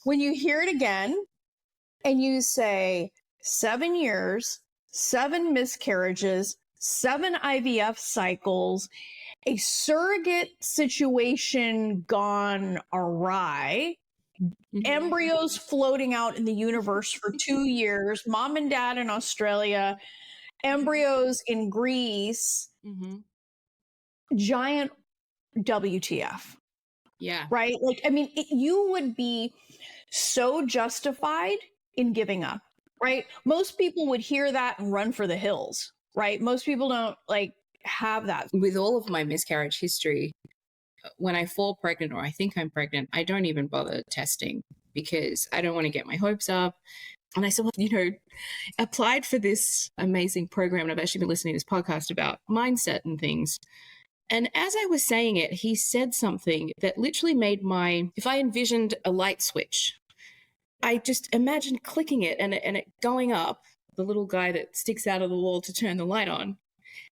when you hear it again and you say 7 years, 7 miscarriages, 7 IVF cycles, a surrogate situation gone awry, embryos floating out in the universe for 2 years, mom and dad in Australia, embryos in Greece, giant WTF. Yeah. Right? Like, I mean, you would be so justified in giving up, right? Most people would hear that and run for the hills, right? Most people don't like have that. With all of my miscarriage history, when I fall pregnant or I think I'm pregnant, I don't even bother testing because I don't want to get my hopes up. And I said, well, you know, applied for this amazing program. And I've actually been listening to this podcast about mindset and things. And as I was saying it, he said something that literally made if I envisioned a light switch, I just imagined clicking it and it going up, the little guy that sticks out of the wall to turn the light on.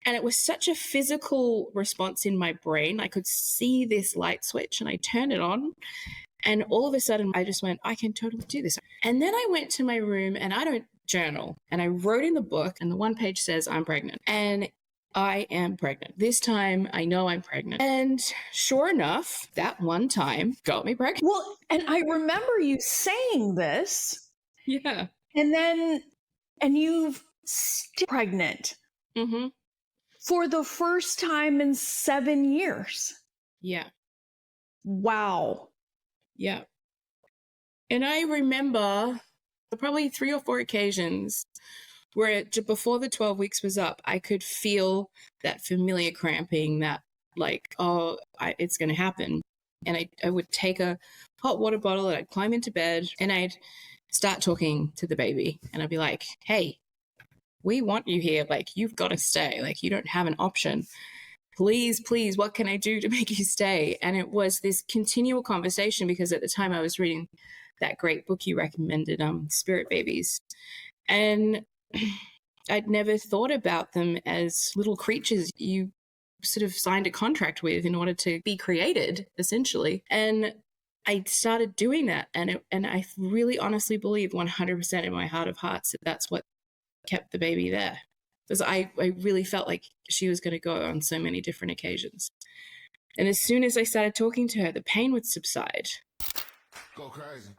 And it was such a physical response in my brain. I could see this light switch and I turned it on. And all of a sudden, I just went, I can totally do this. And then I went to my room and I don't journal. And I wrote in the book and the one page says, I'm pregnant. And I am pregnant. This time, I know I'm pregnant. And sure enough, that one time got me pregnant. Well, and I remember you saying this. Yeah. And you've still pregnant. For the first time in 7 years. Yeah. Wow. Yeah. And I remember probably 3 or 4 occasions where before the 12 weeks was up, I could feel that familiar cramping, that like, it's going to happen. And I would take a hot water bottle and I'd climb into bed and I'd start talking to the baby. And I'd be like, hey, we want you here. Like, you've got to stay. Like, you don't have an option. Please, please, what can I do to make you stay? And it was this continual conversation because at the time I was reading that great book you recommended, Spirit Babies. And I'd never thought about them as little creatures you sort of signed a contract with in order to be created, essentially. And I started doing that. And I really honestly believe 100% in my heart of hearts that that's what kept the baby there. Because I really felt like she was going to go on so many different occasions. And as soon as I started talking to her, the pain would subside. Go crazy.